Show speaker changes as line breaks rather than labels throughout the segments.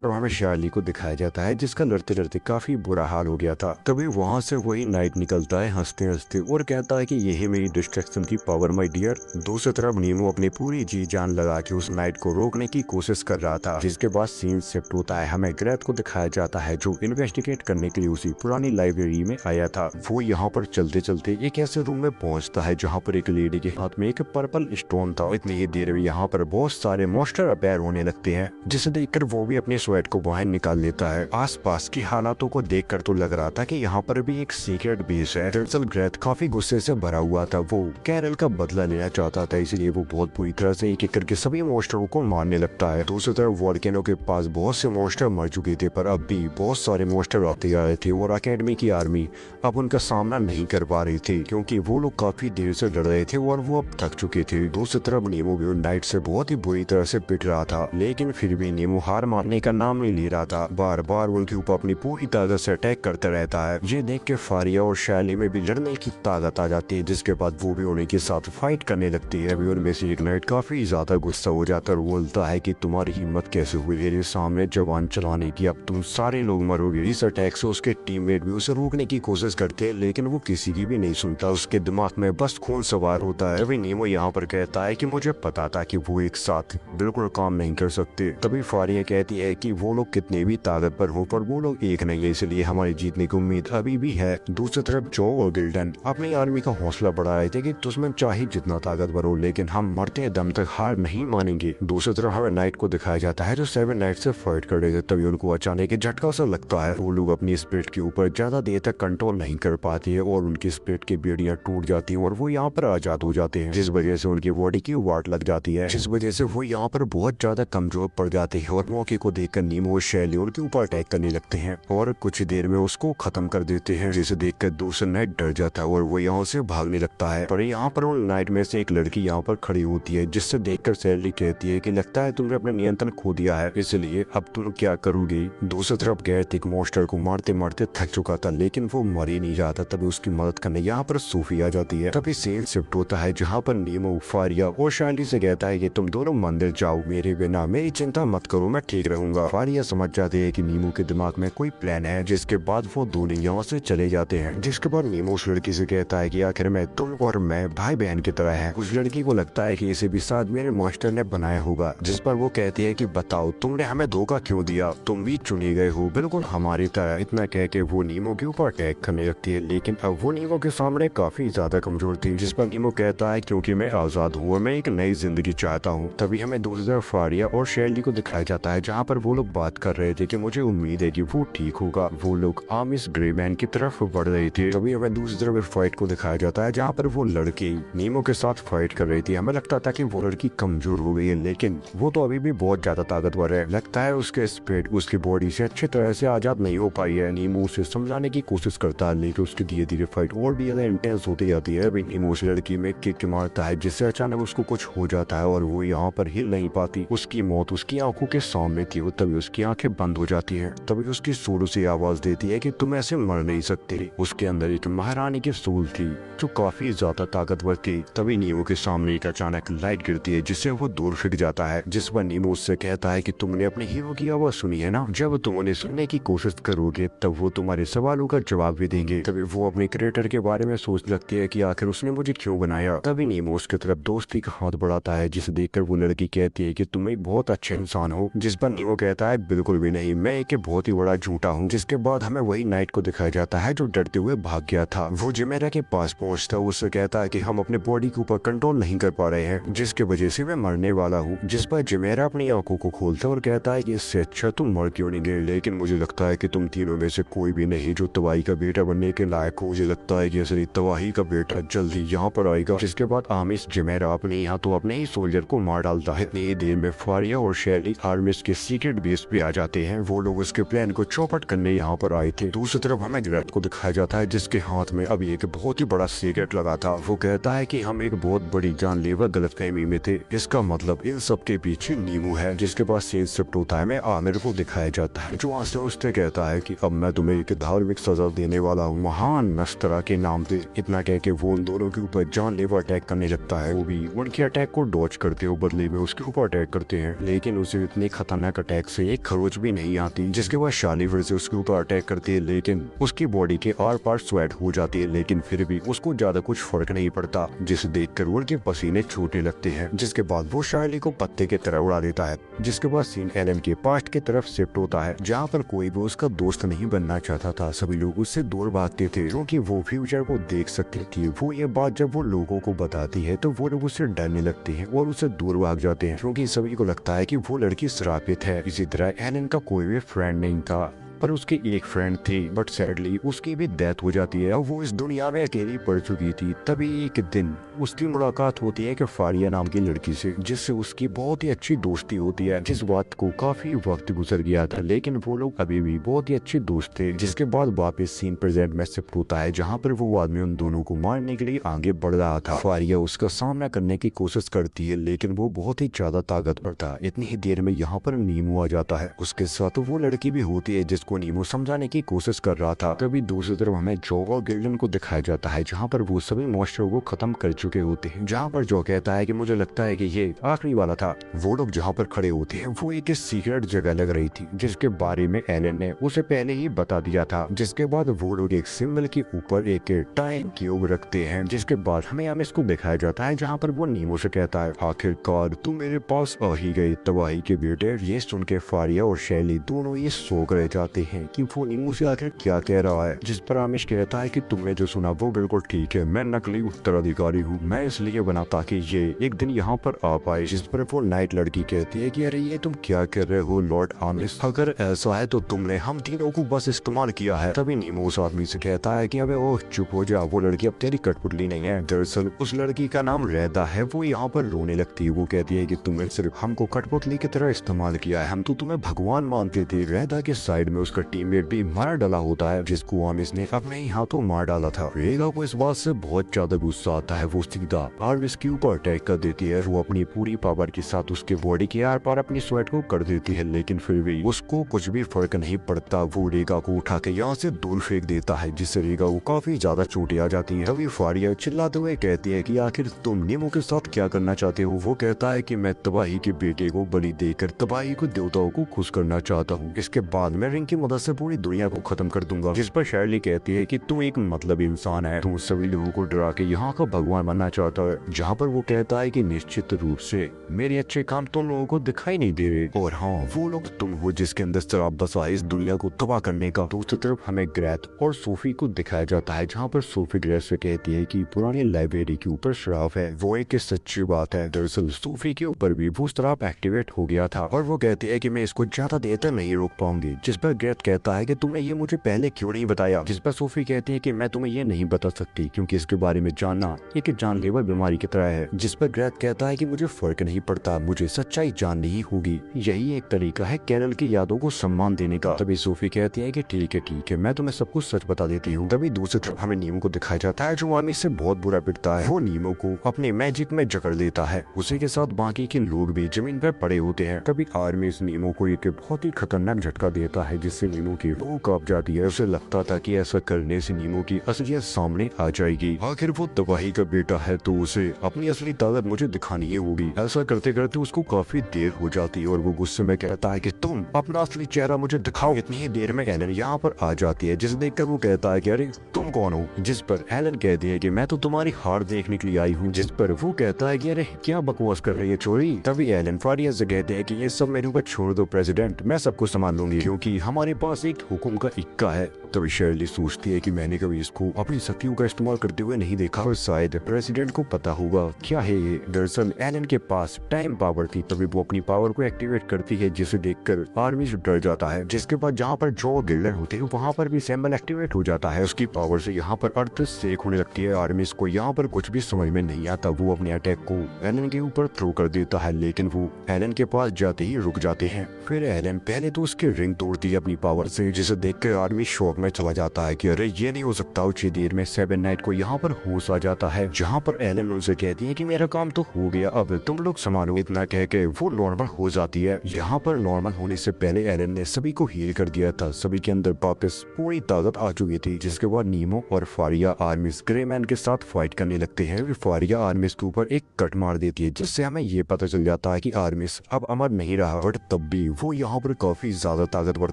और हमें शार्ली को दिखाया जाता है जिसका लड़ते लड़ते काफी बुरा हाल हो गया था। तभी वहां से वही नाइट निकलता है हंसते हंसते और कहता है कि यही मेरी डिस्ट्रैक्शन की पावर माय डियर। दूसरी तरफ नीमो अपनी पूरी जी जान लगा के उस नाइट को रोकने की कोशिश कर रहा था। जिसके बाद सीन शिफ्ट होता है, हमें ग्रेथ को दिखाया जाता है जो इन्वेस्टिगेट करने के लिए उसी पुरानी लाइब्रेरी में आया था। वो यहाँ पर चलते चलते एक ऐसे रूम में पहुंचता है जहाँ पर एक लेडी के हाथ में एक पर्पल स्टोन था। इतनी ही देर में यहाँ पर बहुत सारे मॉन्स्टर अपेयर होने लगते हैं, जिसे देखकर वो भी अपने स्वेट को बाहर निकाल लेता है। आसपास की हालातों को देखकर तो लग रहा था कि यहाँ पर भी एक सीक्रेट बेस है। दरअसल ग्रेथ काफी गुस्से से भरा हुआ था, वो कैरल का बदला लेना चाहता था, इसलिए वो बहुत बुरी तरह से एक एक करके सभी मॉन्स्टरों को मारने लगता है। दूसरी तरफ वॉल्केनो के पास बहुत से मॉन्स्टर मर चुके थे, पर अब भी बहुत सारे मॉन्स्टर आते आ रहे थे और अकेडमी की आर्मी अब उनका सामना नहीं कर पा रही थी क्योंकि वो लोग काफी देर से लड़ रहे थे और वो अब थक चुके थे। दूसरी तरफ नीमो भी नाइट से बहुत ही बुरी तरह से पिट रहा था, लेकिन फिर भी नीमो हार मानने का नाम नहीं ले रहा था। बार बार उनके ऊपर अपनी पूरी ताकत से अटैक करता रहता है। ये देख के फारिया और शैली में भी लड़ने की ताकत आ जाती है, जिसके बाद वो भी उन्हीं के साथ फाइट करने लगती है। अभी उनमें से एक नाइट काफी ज्यादा गुस्सा हो जाता है और बोलता है कि तुम्हारी हिम्मत कैसे हुई मेरे सामने जवान चलाने की, अब तुम सारे लोग मरोगे। इस अटैक से उसके टीममेट भी उसे रोकने की कोशिश करते हैं, लेकिन वो किसी की भी नहीं सुनता, उसके दिमाग में बस खून सवार होता है। अभी नीमो यहाँ पर कहता है कि मुझे पता था कि वो एक साथ बिल्कुल काम नहीं कर सकते। तभी फारिया कहती है कि वो लोग कितने भी ताकतवर हो पर वो लोग एक नहीं है, इसलिए हमारी जीतने की उम्मीद अभी भी है। दूसरी तरफ जो और गिल्डन अपनी आर्मी का हौसला बढ़ा रहे थे कि दुश्मन चाहे जितना ताकतवर हो लेकिन हम मरते दम तक हार नहीं मानेंगे। दूसरी तरफ हमें नाइट को दिखाया जाता है जो 7 नाइट से फाइट कर रहे थे। तभी उनको अचानक झटका सा लगता है, वो लोग अपनी स्पिरिट के ऊपर ज्यादा देर तक कंट्रोल नहीं कर पाते हैं और उनकी स्पिरिट की बेड़ियां टूट जाती हैं और वो यहाँ पर आजाद हो जाते हैं, जिस वजह से उनकी बॉडी की वाट लग जाती है, जिस वजह से वो यहाँ पर बहुत ज्यादा कमजोर पड़ जाते हैं। और मौके को देखकर नीमो और शैली उनके ऊपर अटैक करने लगते हैं और कुछ देर में उसको खत्म कर देते हैं, जिसे देखकर दूसरा नाइट डर जाता है और वो यहाँ से भागने लगता है। पर यहाँ पर उन नाइट में से एक लड़की यहाँ पर खड़ी होती है, जिससे देखकर शैली कहती है कि लगता है तुमने अपना नियंत्रण खो दिया है, इसलिए अब तुम क्या करोगे। दूसरी तरफ गैरत एक मॉन्स्टर को मारते मारते थक चुका था, लेकिन वो मर ही नहीं जाता। तभी उसकी मदद करने यहाँ पर सूफी आ जाती है। तभी सीन शिफ्ट होता है जहाँ पर नीमो फारिया और शैली से कहता है कि तुम दोनों मंदिर जाओ, मेरे बिना मेरी चिंता मत करो, मैं ठीक रहूंगा। फारिया समझ जाते हैं कि नीमो के दिमाग में कोई प्लान है, जिसके बाद वो दोनों यहाँ से चले जाते हैं। जिसके बाद नीमो उस लड़की से कहता है कि आखिर में तुम और मैं भाई बहन की तरह हैं। उस लड़की को लगता है कि इसे भी साथ मेरे मास्टर ने बनाया होगा, जिस पर वो कहती है कि बताओ तुमने हमें धोखा क्यों दिया, तुम भी चुने गए हो बिल्कुल हमारी तरह। इतना कह के वो नीमो के ऊपर अटैक करने लगती है, लेकिन अब वो नीमो के सामने काफी ज्यादा कमजोर थी, जिस पर नीमो कहता है क्योंकि मैं आजाद हूँ और मैं एक नई जिंदगी चाहता हूँ। तभी हमें दूसरी तरफ फारिया और शैली को दिखाया जाता है जहाँ पर वो लोग बात कर रहे थे कि मुझे उम्मीद है कि वो ठीक होगा। वो लोग आमिस ग्रेमैन की तरफ बढ़ रहे थे। तभी हमें दूसरी तरफ फाइट को दिखाया जाता है जहाँ पर वो लड़की नीमो के साथ फाइट कर रही थी। हमें लगता था कि वो लड़की कमजोर हो गई है, लेकिन वो तो अभी भी बहुत ज्यादा ताकतवर है। लगता है उसके स्पिरिट उसकी बॉडी से अच्छी तरह से आजाद नहीं हो पाई है। नीमो उसे समझाने की कोशिश करता है, लेकिन उसकी धीरे धीरे फाइट और भी ज्यादा इंटेंस होती जाती है। अभी नीमो उस लड़की में किक मारता है, जिससे अचानक उसको कुछ हो जाता है और वो यहाँ पर हिल नहीं पाती। उसकी मौत उसकी आंखों के सामने थी, तभी उसकी आंखें बंद हो जाती हैं। तभी उसकी सोल से आवाज देती है कि तुम ऐसे मर नहीं सकते। उसके अंदर एक महारानी की सोल थी जो काफी ज्यादा ताकतवर थी। तभी नीमो के सामने एक अचानक लाइट गिरती है, जिससे वो दूर फिर जाता है, जिस पर नीमो उससे कहता है कि तुमने अपने हीरो की आवाज सुनी है ना, जब तुम उन्हें सुनने की कोशिश करोगे तब वो तुम्हारे सवालों का जवाब भी देंगे। तभी वो अपने क्रिएटर के बारे में सोच लगती है कि आखिर उसने मुझे क्यों बनाया। तभी नीमो उसकी तरफ दोस्ती का हाथ बढ़ाता है, जिसे देखकर वो लड़की कहती है कि तुम एक बहुत अच्छे इंसान हो, जिस पर नीमो कहता है बिल्कुल भी नहीं, मैं एक बहुत ही बड़ा झूठा हूँ। जिसके बाद हमें वही नाइट को दिखाया जाता है जो डरते हुए भाग गया था। वो जिमेरा के पास पहुंचता है, उससे कहता है कि हम अपने बॉडी के ऊपर कंट्रोल नहीं कर पा रहे हैं, जिसके वजह से मैं मरने वाला हूँ। जिस पर जिमेरा अपनी आंखों को खोलता है और कहता है कि इससे अच्छा तुम मर क्यों नहीं गए, लेकिन मुझे लगता है कि तुम तीनों में से कोई भी नहीं जो तबाही का बेटा बनने के लायक हो। मुझे लगता है कि असली तबाही का बेटा जल्दी यहाँ पर आएगा। जिसके बाद आमिस जिमेरा अपने यहाँ तो अपने ही सोल्जर को मार डालता है। इतनी देर में फारिया और शैली आर्मिस के सीक्रेट बेस पे आ जाते हैं। वो लोग उसके प्लान को चौपट करने यहाँ पर आए थे। दूसरी तरफ हमें ग्रेट को दिखाया जाता है, जिसके हाथ में अभी एक बहुत ही बड़ा सीक्रेट लगा था। वो कहता है कि हम एक बहुत बड़ी जानलेवा गलतफहमी में थे, इसका मतलब इन सब के पीछे नीमू है। जिसके बाद सीन शिफ्ट होता है, मैं आमिर को दिखाया जाता है जो वहाँ से उससे कहता है कि अब मैं तुम्हें एक धार्मिक सजा देने वाला हूँ, महान नस्तरा के नाम पे। इतना कह के वो उन दोनों के ऊपर जानलेवा अटैक करने लगता है। वो भी उनके अटैक को डॉच करते हो बदले में उसके ऊपर अटैक करते हैं, लेकिन उसे इतने खतरनाक अटैक से एक खरोच भी नहीं आती। जिसके बाद शाली फिर से उसके ऊपर अटैक करती है, लेकिन उसकी बॉडी के आर पार स्वेट हो जाती है, लेकिन फिर भी उसको ज्यादा कुछ फर्क नहीं पड़ता, जिसे देखकर उनके पसीने छूटने लगते हैं। जिसके बाद वो शार्ली को पत्ते की तरह उड़ा देता है। जिसके बाद सीन एलन के पास्ट की तरफ शिफ्ट होता है, जहाँ पर कोई भी उसका दोस्त नहीं बनना चाहता था। सभी लोग उससे दूर भागते थे क्योंकि वो फ्यूचर को देख सकती थी। वो ये बात जब वो लोगों को बताती है तो वो लोग उससे डरने लगते हैं और उससे दूर भाग जाते हैं, क्योंकि सभी को लगता है कि वो लड़की श्रापित है। इसी तरह एलन का कोई भी फ्रेंड नहीं था, पर उसकी एक फ्रेंड थी, बट सैडली उसकी भी डेथ हो जाती है और वो इस दुनिया में अकेली पड़ चुकी थी। तभी एक दिन उसकी मुलाकात होती है कि फारिया नाम की लड़की से, जिससे उसकी बहुत ही अच्छी दोस्ती होती है। जिस बात को काफी वक्त गुजर गया था, लेकिन वो लोग अभी भी बहुत ही अच्छे दोस्त थे। जिसके बाद वापस सीन प्रेजेंट में शिफ्ट होता है, जहाँ पर वो आदमी उन दोनों को मारने के लिए आगे बढ़ रहा था। फारिया उसका सामना करने की कोशिश करती है, लेकिन वो बहुत ही ज्यादा ताकतवर था। इतनी ही देर में यहाँ पर नीमू आ जाता है। उसके साथ वो लड़की भी होती है जिसको नीमू समझाने की कोशिश कर रहा था। तभी दूसरी तरफ हमें जो और गिल्डन को दिखाया जाता है, जहाँ पर वो सभी मॉन्स्टरों को खत्म कर चुके होते हैं। जहाँ पर जो कहता है कि मुझे लगता है कि ये आखिरी वाला था। वो लोग जहाँ पर खड़े होते हैं वो एक सीक्रेट जगह लग रही थी, जिसके बारे में एलन ने उसे पहले ही बता दिया था। जिसके बाद वो लोग एक सिंबल के ऊपर एक टाइम क्यूब रखते हैं। जिसके बाद हमें इसको दिखाया जाता है, जहाँ पर वो नीमू से कहता है, आखिरकार तू मेरे पास आ ही गई तबाही के बेटे। ये सुन के फारिया और शैली दोनों ये सोच रह जाते हैं कि वो नीमू से आखिर क्या कह रहा है। जिस पर आमिश कहता है कि तुमने जो सुना वो बिल्कुल ठीक है, मैं नकली उत्तराधिकारी हूँ, मैं इसलिए बना ताकि ये एक दिन यहाँ पर आ पाए। जिस पर वो नाइट लड़की कहती है कि अरे ये तुम क्या कर रहे हो लॉर्ड आमिश, अगर ऐसा है तो तुमने हम तीनों को बस इस्तेमाल किया है। तभी नीमू उस आदमी से कहता है कि अबे ओह चुप हो जा, वो लड़की अब तेरी कठपुतली नहीं है। दरअसल उस लड़की का नाम रैदा है। वो यहाँ पर रोने लगती है। वो कहती है कि तुमने सिर्फ हमको कठपुतली की तरह इस्तेमाल किया है, हम तो तुम्हें भगवान मानते थे। रैदा के साइड में उसका टीममेट भी मार डाला होता है, जिसको आमिश ने अपने ही हाथों मार डाला था। रेगा को इस बात से बहुत ज्यादा गुस्सा आता है। वो सीधा आर्विस के ऊपर अटैक कर देती है। वो अपनी पूरी पावर के साथ उसके बॉडी के आर पार अपनी स्वेट को कर देती है, लेकिन फिर भी उसको कुछ भी फर्क नहीं पड़ता। वो रेगा को उठा के यहाँ से दूर फेंक देता है, जिससे रेगा को काफी ज्यादा चोटें आ जाती है। तभी फारिया चिल्लाते हुए कहती है कि आखिर तुम नीमू के साथ क्या करना चाहते हो। वो कहता है कि मैं तबाही के बेटे को बलि देकर तबाही को देवताओं को खुश करना चाहता हूँ। इसके बाद मैं रिंग की मदद से पूरी दुनिया को खत्म कर दूंगा। जिस पर शैरली कहती है कि तू एक मतलब इंसान है, तू सभी लोगों को डरा के यहाँ का भगवान बनना चाहता है। जहाँ पर वो कहता है कि निश्चित रूप से मेरे अच्छे काम तुम लोगों को दिखाई नहीं दे रहे, और हाँ वो लोग तुम हो जिसके अंदर शराब बसा है इस दुनिया को तबाह करने का। दूसरी तरफ हमें ग्रेथ और सोफी को दिखाया जाता है, जहाँ पर सोफी ग्रेथ से कहती है कि पुरानी लाइब्रेरी के ऊपर शराब है। वो एक सच्ची बात है। दरअसल सोफी के ऊपर भी वो शराब एक्टिवेट हो गया था, और वो कहती है कि मैं इसको ज्यादा देर तक नहीं रोक पाऊंगी। जिस पर ग्रेथ कहता है कि तुमने ये मुझे पहले क्यों नहीं बताया। जिस पर सोफी कहती है कि मैं तुम्हें ये नहीं बता सकती क्योंकि इसके बारे में जानना एक जानलेवा बीमारी की तरह है। जिस पर ग्रेथ कहता है कि मुझे फर्क नहीं पड़ता, मुझे सच्चाई जाननी ही होगी, यही एक तरीका है कैरल की यादों को सम्मान देने का। तभी सोफी कहती है कि ठीक है मैं तुम्हें सब कुछ सच बता देती हूँ। तभी दूसरी तरफ हमें नीमू को दिखाया जाता है, जो आर्मी से बहुत बुरा पिटता है। वो नीमू को अपने मैजिक में जकड़ लेता है। उसी के साथ बाकी के लोग भी जमीन पर पड़े होते हैं। तभी आर्मी इस नीमू को एक बहुत ही खतरनाक झटका देता है, जिससे नीमू की रूह कांप जाती है। उसे लगता था कि ऐसा करने से नीमू की असलियत सामने आ जाएगी। आखिर वो तबाही का बेटा है तो उसे अपनी असली ताकत मुझे दिखानी ही होगी। ऐसा करते करते उसको काफी देर हो जाती है और वो गुस्से में कहता है कि तुम अपना असली चेहरा मुझे दिखाओ। इतनी ही देर में एलन यहाँ पर आ जाती है, जिसे देखकर वो कहता है कि अरे तुम कौन हो। जिस पर एलन कहती है कि मैं तो तुम्हारी हार देखने के लिए आई हूँ। जिस पर वो कहता है कि अरे क्या बकवास कर रही है चोरी। तभी एलन फारिया से कहते हैं कि ये सब मेरे ऊपर छोड़ दो प्रेसिडेंट, मैं सब कुछ संभाल लूंगी क्योंकि हमारे पास एक हुक्म का इक्का है। तभी शर्ली सोचती है कि मैंने कभी इसको अपनी शक्तियों का इस्तेमाल करते हुए नहीं देखा, और शायद प्रेसिडेंट को पता होगा क्या है ये। दरअसल एलन के पास टाइम पावर थी, तभी वो अपनी पावर को एक्टिवेट करती है, जिसे देखकर आर्मी डर जाता है। जिसके बाद जहाँ पर जो गिल्डर होते हैं वहाँ पर भी सिंबल एक्टिवेट हो जाता है। उसकी पावर से यहाँ पर अर्थ सेक होने लगती है। आर्मी को यहाँ पर कुछ भी समझ में नहीं आता। वो अपने अटैक को एलन के ऊपर थ्रो कर देता है, लेकिन वो एलन के पास जाते ही रुक जाते हैं। फिर एलन पहले तो उसकी रिंग तोड़ती है अपनी पावर से, जिसे देखकर आर्मी शॉक में चला जाता है कि अरे ये नहीं हो सकता। उसी देर में सेवन नाइट को यहाँ पर होश आ जाता है, जहाँ जहाँ पर एलन उनसे कहती है कि मेरा काम तो हो गया, अब तुम लोग संभालो। इतना कह के वो नॉर्मल हो जाती है। यहाँ पर नॉर्मल होने से पहले एलन ने सभी को हील कर दिया था, सभी के अंदर वापस पूरी ताकत आ चुकी थी। जिसके बाद नीमो और फारिया आर्मिस ग्रे मैन के साथ फाइट करने लगते हैं। फारिया आर्मिस के ऊपर एक कट मार देती है, जिससे हमें ये पता चल जाता है कि आर्मिस अब अमर नहीं रहा, बट तब भी वो यहाँ पर काफी ज्यादा ताकतवर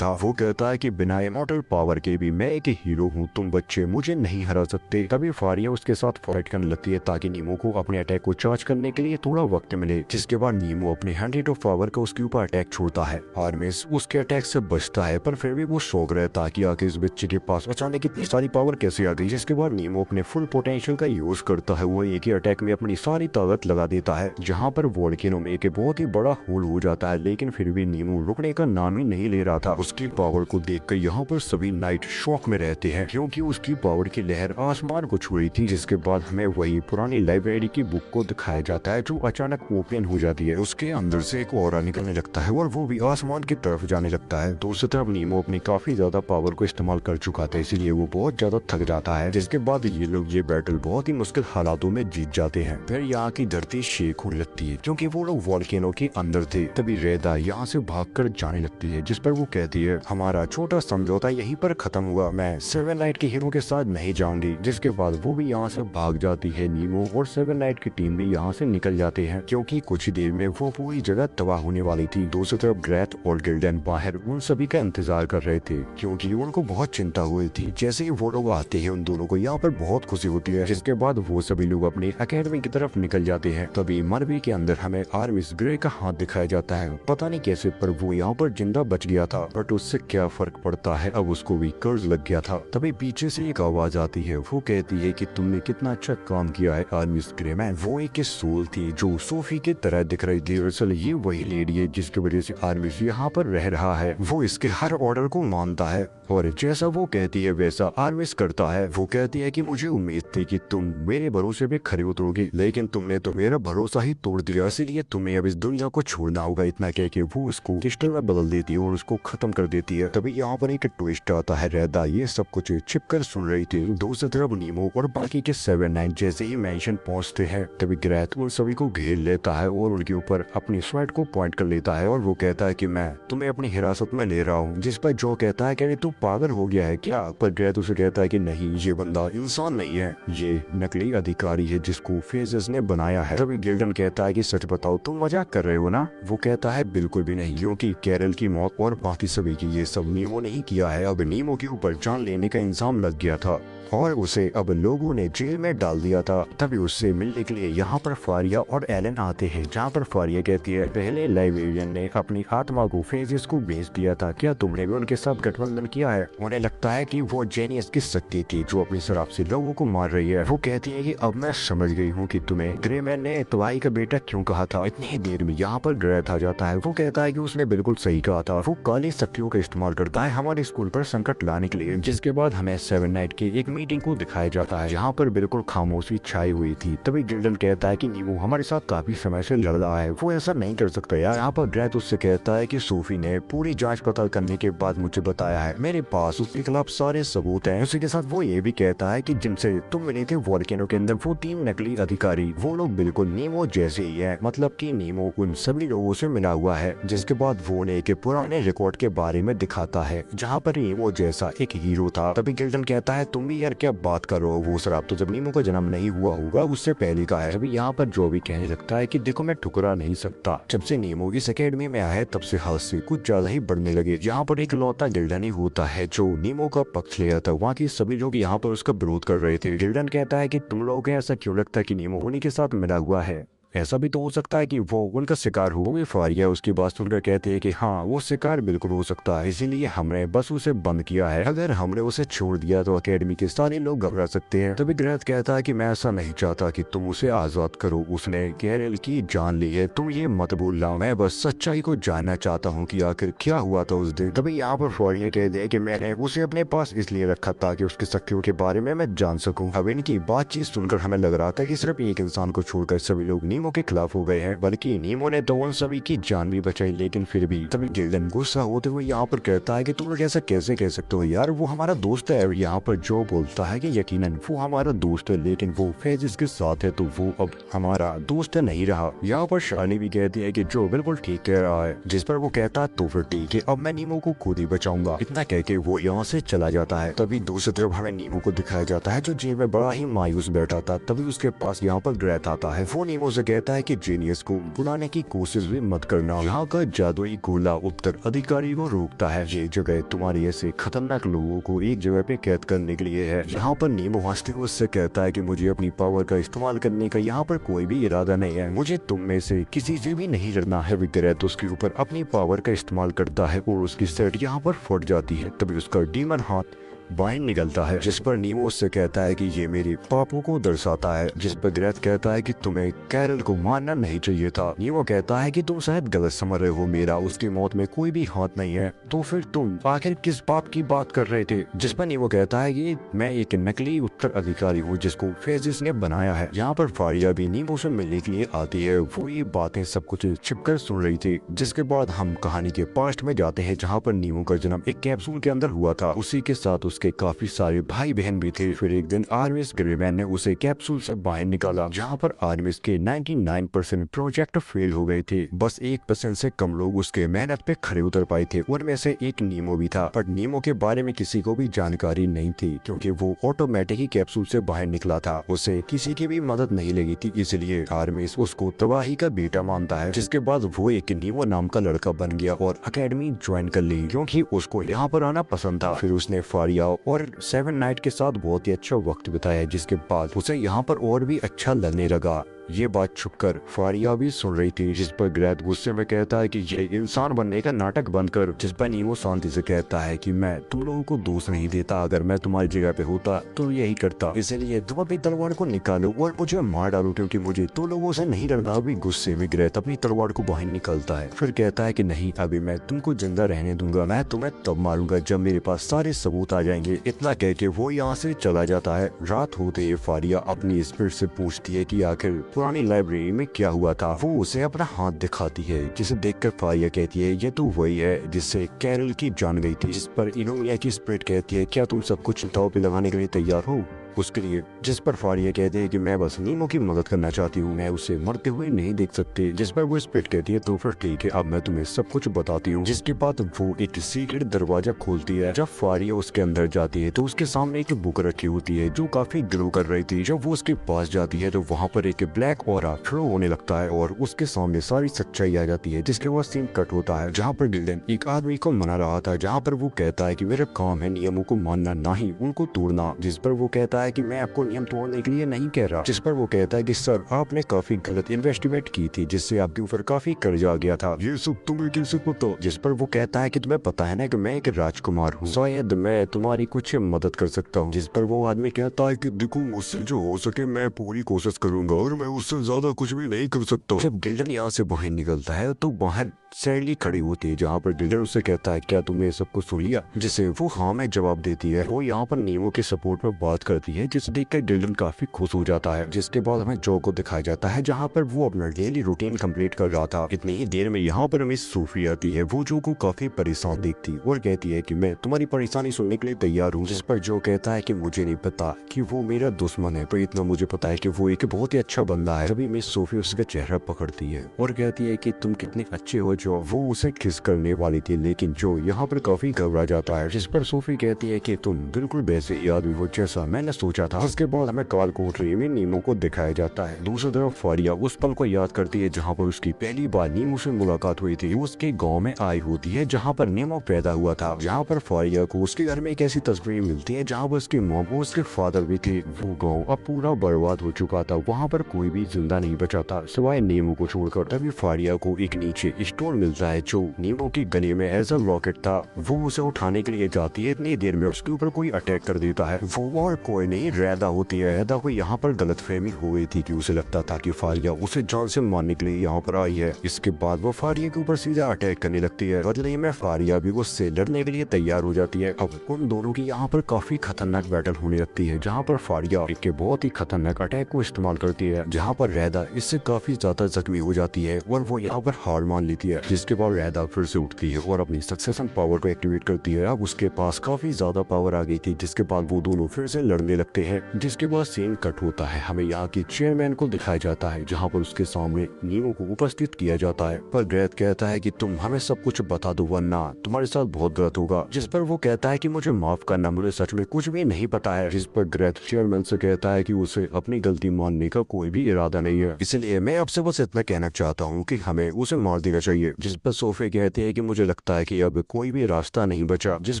था। वो कहता है कि बिना इमॉर्टल पावर के भी मैं एक हीरो हूँ, तुम बच्चे मुझे नहीं हरा सकते। तभी फारिया उसके साथ फाइट करने लगती है ताकि नीमो को अपने अटैक को चार्ज करने के लिए थोड़ा वक्त मिले। जिसके बाद नीमो अपने 100 ऑफ पावर का उसके ऊपर अटैक छोड़ता है। आर्मिस उसके अटैक से बचता है, पर फिर भी वो शौक रहता है कि आखिर इस बच्चे के पास अचानक इतनी सारी पावर कैसे आ गई। जिसके बाद नीमो अपने फुल पोटेंशियल का यूज करता है। वो एक ही अटैक में अपनी सारी ताकत लगा देता है, जहाँ पर वोल्केनो में एक बहुत ही बड़ा होल हो जाता है। लेकिन फिर भी नीमो रुकने का नाम ही नहीं ले रहा था। उसकी पावर को देखकर यहाँ पर सभी नाइट शॉक में रहते हैं, क्योंकि उसकी पावर की लहर आसमान को छुई थी। जिसके बाद हमें वही पुरानी लाइब्रेरी की बुक को दिखाया जाता है, जो अचानक ओपन हो जाती है। उसके अंदर से एक ऑरा निकलने लगता है और वो भी आसमान की तरफ जाने लगता है। दूसरी तरफ नीमो अपनी काफी ज्यादा पावर को इस्तेमाल कर चुका था, इसीलिए वो बहुत ज्यादा थक जाता है। जिसके बाद ये लोग ये बैटल बहुत ही मुश्किल हालातों में जीत जाते हैं। फिर यहाँ की धरती शेक होने लगती है, क्योंकि वो लोग वोल्केनो के अंदर थे। तभी रेदा यहाँ से भागकर जाने लगती है, जिस पर वो कहती है हमारा छोटा समझौता यहीं पर खत्म हुआ, मैं सेवन नाइट के हीरो के साथ नहीं जाऊंगी। जिसके बाद वो भी यहाँ से भाग जाती है। नीमो और सेवन नाइट की टीम भी यहाँ से निकल जाते हैं, क्योंकि कुछ ही देर में वो पूरी जगह तबाह होने वाली थी। दूसरी तरफ ग्रेथ और गिल्डन बाहर उन सभी का इंतजार कर रहे थे, क्योंकि उनको बहुत चिंता हुई थी। जैसे ही वो लोग आते हैं, उन दोनों को यहाँ पर बहुत खुशी होती है। जिसके बाद वो सभी लोग अपनी अकेडमी की तरफ निकल जाते हैं। तभी मरवी के अंदर हमें आर्मिस ग्रे का हाथ दिखाया जाता है, पता नहीं कैसे, पर वो यहाँ पर जिंदा बच गया था। बट उससे क्या फर्क पड़ता है, अब उसको भी कर्ज लग गया था। तभी पीछे से एक आवाज आती है, वो कहती है कि तुमने कितना अच्छा काम किया है आर्मिस ग्रे मैन। वो एक सोल थी जो सोफी की तरह दिख रही थी। दरअसल ये वही लेडी है जिसकी वजह से आर्मिस यहाँ पर रह रहा है। वो इसके हर ऑर्डर को मानता है और जैसा वो कहती है वैसा आर्मिस करता है। वो कहती है कि मुझे उम्मीद थी कि तुम मेरे भरोसे पे खरे उतरोगी, लेकिन तुमने तो मेरा भरोसा ही तोड़ दिया, इसलिए तुम्हें अब इस दुनिया को छोड़ना होगा। इतना कह के वो उसको क्रिस्टल में बदल देती है और उसको खत्म कर देती है। तभी यहाँ पर एक ट्विस्ट आता है। रेदा ये सब कुछ छिप कर सुन रही थी। दूसरी तरफ नीमो और बाकी के 7-9 जैसे ही मैंशन पहुँचते हैं, तभी ग्रेथ उन सभी को घेर लेता है और उनके ऊपर अपनी स्वेट को पॉइंट कर लेता है और वो कहता है कि मैं तुम्हें अपनी हिरासत में ले रहा हूँ। जिस पर जो कहता है कि तू पागल हो गया है क्या, पर ग्रेथ उसे कहता है कि नहीं, ये बंदा इंसान नहीं है, ये नकली अधिकारी है जिसको फेजेस ने बनाया है। तभी गिल्डन कहता है कि सच बताओ, तुम मजाक कर रहे हो ना। वो कहता है बिल्कुल भी नहीं, क्योंकि कैरल की मौत और बाकी सभी की ये सब नीमो नहीं किया है। अब नीमो के ऊपर जान लेने का इंजाम लग गया था और उसे अब लोगों ने जेल में डाल दिया था। तभी उससे मिलने के लिए यहाँ पर फारिया और एलन आते हैं, जहाँ पर फारिया कहती है पहले लाइब्रेरियन ने अपनी आत्मा को फेजेस को भेज दिया था, क्या तुमने भी उनके साथ गठबंधन किया है। उन्हें लगता है कि वो जेनियस की शक्ति थी जो अपनी शराब से लोगों को मार रही है। वो कहती है कि अब मैं समझ गई हूँ कि तुम्हें ग्रे मैन ने तवाई का बेटा क्यों कहा था। इतनी ही देर में यहाँ पर ग्रेथ आ जाता है। वो कहता है कि उसने बिल्कुल सही कहा था, वो काली शक्तियों का इस्तेमाल करता है हमारे स्कूल पर संकट लाने के लिए। जिसके बाद हमें 7-9 की एक मीटिंग को दिखाया जाता है, जहाँ पर बिल्कुल खामोशी छाई हुई थी। तभी गिल्डन कहता है कि नीमो हमारे साथ काफी समय से लड़ रहा है, वो ऐसा नहीं कर सकता यार। यहाँ पर ग्रेथ उससे कहता है कि सोफी ने पूरी जांच पड़ताल करने के बाद मुझे बताया है, मेरे पास उसके खिलाफ सारे सबूत हैं। उसी के साथ वो ये भी कहता है कि जिनसे तुम मिले थे वोल्केनो के अंदर, वो 3 नकली अधिकारी, वो लोग बिल्कुल नीमो जैसे ही है, मतलब कि नीमो उन सभी लोगों से मिला हुआ है। जिसके बाद वो ने एक पुराने रिकॉर्ड के बारे में दिखाता है, जहाँ पर नीमो जैसा एक हीरो था। तभी गिल्डन कहता है तुम भी यार क्या बात करो, वो शराब तो जब नीमो का जन्म नहीं हुआ होगा उससे पहले का है। अभी यहाँ पर जो भी कहने लगता है कि देखो मैं ठुकरा नहीं सकता, जब से नीमो इस अकेडमी में आया है तब से हादसे कुछ ज्यादा ही बढ़ने लगे। यहाँ पर एक लौता गिल्डन ही होता है जो नीमो का पक्ष ले था। वहाँ की सभी लोग यहाँ पर उसका विरोध कर रहे थे। गिल्डन कहता है कि तुम लोगों को ऐसा क्यों लगता है कि नीमो उन्हीं के साथ मिला हुआ है, ऐसा भी तो हो सकता है कि वो उनका शिकार हो। वो फारिया उसकी बात सुनकर कहते हैं कि हाँ वो शिकार बिल्कुल हो सकता है, इसीलिए हमने बस उसे बंद किया है। अगर हमने उसे छोड़ दिया तो अकेडमी के सारे लोग घबरा सकते हैं। तभी ग्रेथ कहता है कि मैं ऐसा नहीं चाहता कि तुम उसे आजाद करो, उसने कैरल की जान ली है, तुम ये मत भूलना। मैं बस सच्चाई को जानना चाहता हूँ कि आखिर क्या हुआ था उस दिन। तभी यहाँ पर फारिया कहते हैं कि मैंने उसे अपने पास इसलिए रखा ताकि उसकी शक्तियों के बारे में मैं जान सकूँ। अब इनकी बातचीत सुनकर हमें लग रहा था कि सिर्फ एक इंसान को छोड़कर सभी लोग नीमो के खिलाफ हो गए हैं, बल्कि नीमो ने तो उन सभी की जान भी बचाई। लेकिन फिर भी तभी गिल्डन गुस्सा होते हुए यहाँ पर कहता है कि तुम लोग ऐसा कैसे कह सकते हो यार, वो हमारा दोस्त है। यहाँ पर जो बोलता है कि यकीनन वो हमारा दोस्त है, लेकिन वो फेजिस के साथ है तो वो अब हमारा दोस्त नहीं रहा। यहाँ पर शानी भी कहती है कि जो बिल्कुल ठीक कह रहा है, जिस पर वो कहता है तो फिर ठीक है, अब मैं नीमो को खुद ही बचाऊंगा। इतना कह के वो यहाँ से चला जाता है। तभी दूसरी तरफ हमें नीमो को दिखाया जाता है जो जेल में बड़ा ही मायूस बैठा था। तभी उसके पास यहाँ पर ग्रेथ आता है। वो नीमो से कहता है कि जीनियस को बुलाने की कोशिश भी मत करना, यहाँ का जादुई गोला उत्तर अधिकारी को रोकता है। ये जगह तुम्हारे ऐसे खतरनाक लोगों को एक जगह पे कैद करने के लिए है। यहाँ पर नीमो हंसते हुए उससे कहता है कि मुझे अपनी पावर का इस्तेमाल करने का यहाँ पर कोई भी इरादा नहीं है, मुझे तुम में से किसी से भी नहीं डरना है। ग्रेथ उसके ऊपर अपनी पावर का इस्तेमाल करता है और उसकी सेट यहाँ पर फट जाती है। तभी उसका डीमन हाथ बाहर निकलता है, जिस पर नीमो उससे कहता है कि ये मेरे पापों को दर्शाता है। जिस पर ग्रेथ कहता है कि तुम्हें कैरल को मारना नहीं चाहिए था। नीमो कहता है कि तुम शायद गलत समझ रहे हो, मेरा उसकी मौत में कोई भी हाथ नहीं है, तो फिर तुम आखिर किस पाप की बात कर रहे थे। जिस पर नीमो कहता है कि मैं एक नकली उत्तराधिकारी हूँ जिसको फेजिस ने बनाया है। यहाँ पर फारिया भी नीमो से मिलने के लिए आती है। वो ये बातें सब कुछ छिपकर सुन रही थी। जिसके बाद हम कहानी के पास्ट में जाते हैं, जहाँ पर नीमो का जन्म एक कैप्सूल के अंदर हुआ था। उसी के साथ उसके काफी सारे भाई बहन भी थे। फिर एक दिन आर्मिस ग्रेमैन ने उसे कैप्सूल से बाहर निकाला, जहाँ पर आर्मिस के 99% प्रोजेक्ट फेल हो गए थे। बस 1% से कम लोग उसके मेहनत पे खड़े उतर पाए थे। उनमें से एक नीमो भी था, पर नीमो के बारे में किसी को भी जानकारी नहीं थी, क्योंकि वो ऑटोमेटिक ही कैप्सूल से बाहर निकला था। उसे किसी की भी मदद नहीं लगी थी, इसलिए आर्मिस उसको तबाही का बेटा मानता है। जिसके बाद वो एक नीमो नाम का लड़का बन गया और अकेडमी ज्वाइन कर ली, क्योंकि उसको यहाँ पर आना पसंद था। फिर उसने फारिया और 7 नाइट के साथ बहुत ही अच्छा वक्त बिताया, जिसके बाद उसे यहाँ पर और भी अच्छा लगने लगा। ये बात छुपकर फारिया भी सुन रही थी, जिस पर ग्रेथ गुस्से में कहता है कि ये इंसान बनने का नाटक बंद कर। जिस पर नीमो शांति से कहता है कि मैं तुम लोगों को दोष नहीं देता, अगर मैं तुम्हारी जगह पे होता तो यही करता, इसलिए तुम अपनी तलवार को निकालो और मुझे मार डालो, क्योंकि मुझे तो लोगों से नहीं डरना। अभी गुस्से में ग्रेथ अपनी तलवार को बाहर निकालता है। फिर कहता है कि नहीं, अभी मैं तुमको जिंदा रहने दूंगा, मैं तुम्हें तब मारूंगा जब मेरे पास सारे सबूत आ जाएंगे। इतना कह के वो यहाँ से चला जाता है। रात होते ही फारिया अपनी स्पिरिट से पूछती है कि आखिर पुरानी लाइब्रेरी में क्या हुआ था। वो उसे अपना हाथ दिखाती है, जिसे देखकर फारिया कहती है ये तो वही है जिससे कैरल की जान गई थी। जिस पर इनोमिया की स्पिरिट कहती है क्या तुम सब कुछ दांव पे लगाने के लिए तैयार हो उसके लिए। जिस पर फारिया कहते हैं कि मैं बस नीमो की मदद करना चाहती हूँ, मैं उसे मरते हुए नहीं देख सकती। जिस पर वो स्पिरिट कहती है तो फिर ठीक है, अब मैं तुम्हें सब कुछ बताती हूँ। जिसके बाद वो एक सीक्रेट दरवाजा खोलती है। जब फारिया उसके अंदर जाती है तो उसके सामने एक बुक रखी होती है जो काफी ग्लो कर रही थी। जब वो उसके पास जाती है तो वहाँ पर एक ब्लैक ऑरा फ्लो होने लगता है और उसके सामने सारी सच्चाई आ जाती है। जिसके बाद सीन कट होता है, जहाँ पर गिल्डन एक आदमी को मना रहा था, जहाँ पर वो कहता है कि मेरा काम है नियमों को मानना, ना ही उनको तोड़ना। जिस पर वो कहता है कि मैं आपको नियम तोड़ने के लिए नहीं कह रहा। जिस पर वो कहता है कि सर आपने काफी गलत इन्वेस्टिगेट की थी, जिससे आपके ऊपर काफी कर्जा आ गया था, ये सब तुम्हें कैसे पता। जिस पर वो कहता है कि तुम्हें पता है ना कि मैं एक राजकुमार हूँ, शायद मैं तुम्हारी कुछ मदद कर सकता हूँ। जिस पर वो आदमी कहता है कि देखो मुझसे जो हो सके मैं पूरी कोशिश करूंगा और मैं उससे ज्यादा कुछ भी नहीं कर सकता। जब गिल्डन यहाँ से बाहर निकलता है तो बाहर सैली खड़ी होती है, जहाँ पर गिल्डन उससे कहता है क्या तुमने सब कुछ सुन लिया, जिसे वो हाँ में जवाब देती है। वो यहाँ पर नीमो के सपोर्ट में बात करती है, जिसे देखकर गिल्डन काफी खुश हो जाता है। जिसके बाद हमें जो को दिखाया जाता है, जहाँ पर वो अपना डेली रूटीन कंप्लीट कर रहा था। इतनी ही देर में यहाँ पर हमें सूफी आती है। वो जो को काफी परेशान देखती और कहती है कि मैं तुम्हारी परेशानी सुनने के लिए तैयार हूँ। जिस पर जो कहता है कि मुझे नहीं पता कि वो मेरा दुश्मन है, पर इतना मुझे पता है कि वो एक बहुत ही अच्छा बंदा है। तभी मिस सोफी उसका चेहरा पकड़ती है और कहती है कि तुम कितने अच्छे हो जो। वो उसे किस करने वाली थी, लेकिन जो यहाँ पर काफी घबरा जाता है। जिस पर सोफी कहती है कि तुम बिल्कुल वैसे ही आदमी हो जैसा मैंने सोचा था। उसके बाद हमें काल कोठरी में नीमो को दिखाया जाता है। दूसरी तरफ फारिया उस पल को याद करती है जहाँ पर उसकी पहली बार नीमो से मुलाकात हुई थी। उसके गाँव में आई होती है जहाँ पर नीमो पैदा हुआ था। जहाँ पर फारिया को उसके घर में एक ऐसी तस्वीर मिलती है जहाँ पर उसकी मॉम और उसके फादर भी थे। वो गाँव अब पूरा बर्बाद हो चुका था, वहाँ पर कोई भी जिंदा नहीं बचा था सिवाय नीमो को छोड़कर। तभी फारिया को एक नीचे स्टोन मिलता है जो नीमो की गले में एज अ रॉकेट था। वो उसे उठाने के लिए जाती है, इतनी देर में उसके ऊपर कोई अटैक कर देता है। वो और कोई नहीं रैदा होती है। रैदा को यहाँ पर गलतफहमी हो गई थी कि उसे लगता था कि फारिया उसे जान से मारने के लिए यहाँ पर आई है। इसके बाद वो फारिया के ऊपर सीधा अटैक करने लगती है। बदले में फारिया भी उससे लड़ने के लिए तैयार हो जाती है। अब उन दोनों की यहाँ पर काफी खतरनाक बैटल होने लगती है, जहाँ पर फारिया एक बहुत ही खतरनाक अटैक को इस्तेमाल करती है, जहाँ पर रैदा इससे काफी ज्यादा जख्मी हो जाती है और वो यहाँ पर हार मान लेती है। जिसके बाद रैदा फिर से उठती है और अपनी सक्सेशन पावर को एक्टिवेट करती है। अब उसके पास काफी ज्यादा पावर आ गई थी, जिसके बाद वो दोनों फिर से लड़ने लगते हैं। जिसके बाद सीन कट होता है, हमें यहाँ की चेयरमैन को दिखाया जाता है, जहाँ पर उसके सामने नीमो को उपस्थित किया जाता है। पर ग्रेथ कहता है कि तुम हमें सब कुछ बता दो वरना तुम्हारे साथ बहुत गलत होगा। जिस पर वो कहता है कि मुझे माफ करना, मुझे सच में कुछ भी नहीं पता है। जिस पर ग्रेथ चेयरमैन से कहता है कि उसे अपनी गलती मानने का कोई भी इरादा नहीं है, इसलिए मैं आपसे बस इतना कहना चाहता हूँ कि हमें उसे मार देना चाहिए। जिस पर सोफी कहते हैं कि मुझे लगता है कि अब कोई भी रास्ता नहीं बचा। जिस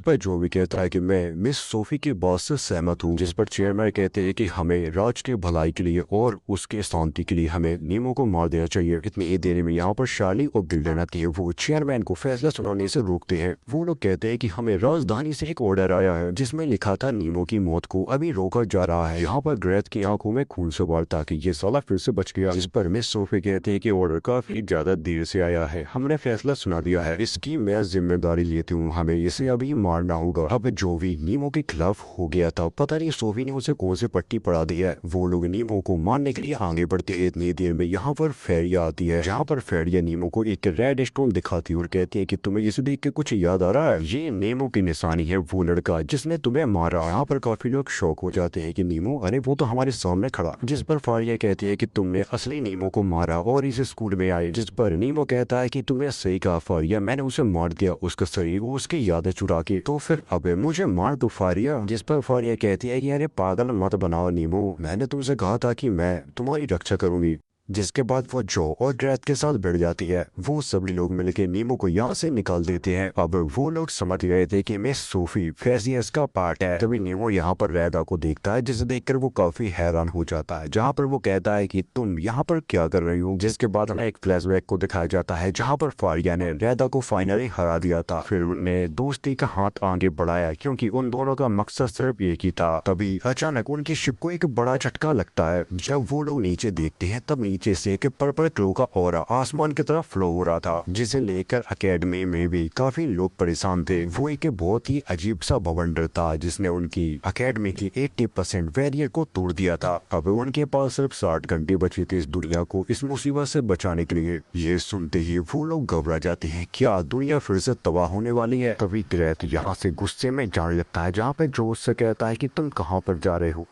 पर जो भी कहता है कि मैं मिस सोफी की बात से सहमत हूँ। जिस पर चेयरमैन कहते हैं कि हमें राज के भलाई के लिए और उसके शांति के लिए हमें नीमो को मार देना चाहिए। इतनी देर में यहाँ पर शार्ली और गिल्डन आती है। वो चेयरमैन को फैसला सुनाने से रोकते हैं। वो लोग कहते हैं कि हमें राजधानी से एक ऑर्डर आया है जिसमें लिखा था नीमो की मौत को अभी रोका जा रहा है। यहाँ पर ग्रेथ की आंखों में खून सवार था कि ये साला फिर से बच गया। जिस पर मिस सोफी कहते हैं कि ऑर्डर काफी ज्यादा देर से आया है, हमने फैसला सुना दिया है, इसकी मैं जिम्मेदारी लेती हूँ, हमें इसे अभी मारना होगा। अब जो भी नीमो के खिलाफ हो गया था, पता नहीं सोफी ने उसे कौन से पट्टी पड़ा दी है। वो लोग नीमो को मारने के लिए आगे बढ़ते हैं। इतनी देर में यहाँ पर फेरिया आती है, जहाँ पर फेरिया नीमो को एक रेड स्टोन दिखाती है और कहती है कि तुम्हें इसे देख के कुछ याद आ रहा है, ये नीमो की निशानी है, वो लड़का जिसने तुम्हें मारा। यहाँ पर काफी लोग शौक हो जाते हैं कि नीमो, अरे वो तो हमारे सामने खड़ा। जिस पर फारिया कहती है कि तुमने असली नीमो को मारा और इस स्कूल में आए। जिस पर नीमो कहता है कि तुमने सही कहा फारिया, मैंने उसे मार दिया, उसका शरीर वो उसकी यादें चुरा के, तो फिर अब मुझे मार दो फारिया। जिस पर फारिया कहती है कि अरे पागल मत बनाओ नीमो, मैंने तुमसे कहा था कि मैं तुम्हारी रक्षा करूंगी। जिसके बाद वो जो और ग्रेथ के साथ बढ़ जाती है। वो सभी लोग मिलकर नीमो को यहाँ से निकाल देते हैं। अब वो लोग समझ गए थे कि मिस सोफी फेजियस का पार्ट है। तभी नीमो यहाँ पर रैदा को देखता है, जिसे देखकर वो काफी हैरान हो जाता है, जहाँ पर वो कहता है कि तुम यहाँ पर क्या कर रही हो। जिसके बाद हमें एक फ्लैशबैक को दिखाया जाता है, जहाँ पर फारिया ने रैदा को फाइनली हरा दिया था। फिर उन्होंने दोस्ती का हाथ आगे बढ़ाया क्योंकि उन दोनों का मकसद सिर्फ एक ही था। तभी अचानक उनकी शिप को एक बड़ा झटका लगता है। जब वो लोग नीचे देखते हैं तब नीचे से एक पर्पल ग्लो का ऑरा आसमान की तरफ फ्लो हो रहा था, जिसे लेकर एकेडमी में भी काफी लोग परेशान थे। वो एक बहुत ही अजीब सा बवंडर था जिसने उनकी एकेडमी की 80% बैरियर को तोड़ दिया था। अब उनके पास सिर्फ 60 घंटे बचे थे इस दुनिया को इस मुसीबत से बचाने के लिए। ये सुनते ही वो लोग घबरा जाते हैं, क्या दुनिया फिर से तबाह होने वाली है। तभी ग्रेथ यहाँ से गुस्से में जाने लगता है, जहाँ पे जोश से कहता है कि तुम कहाँ पर जा रहे हो।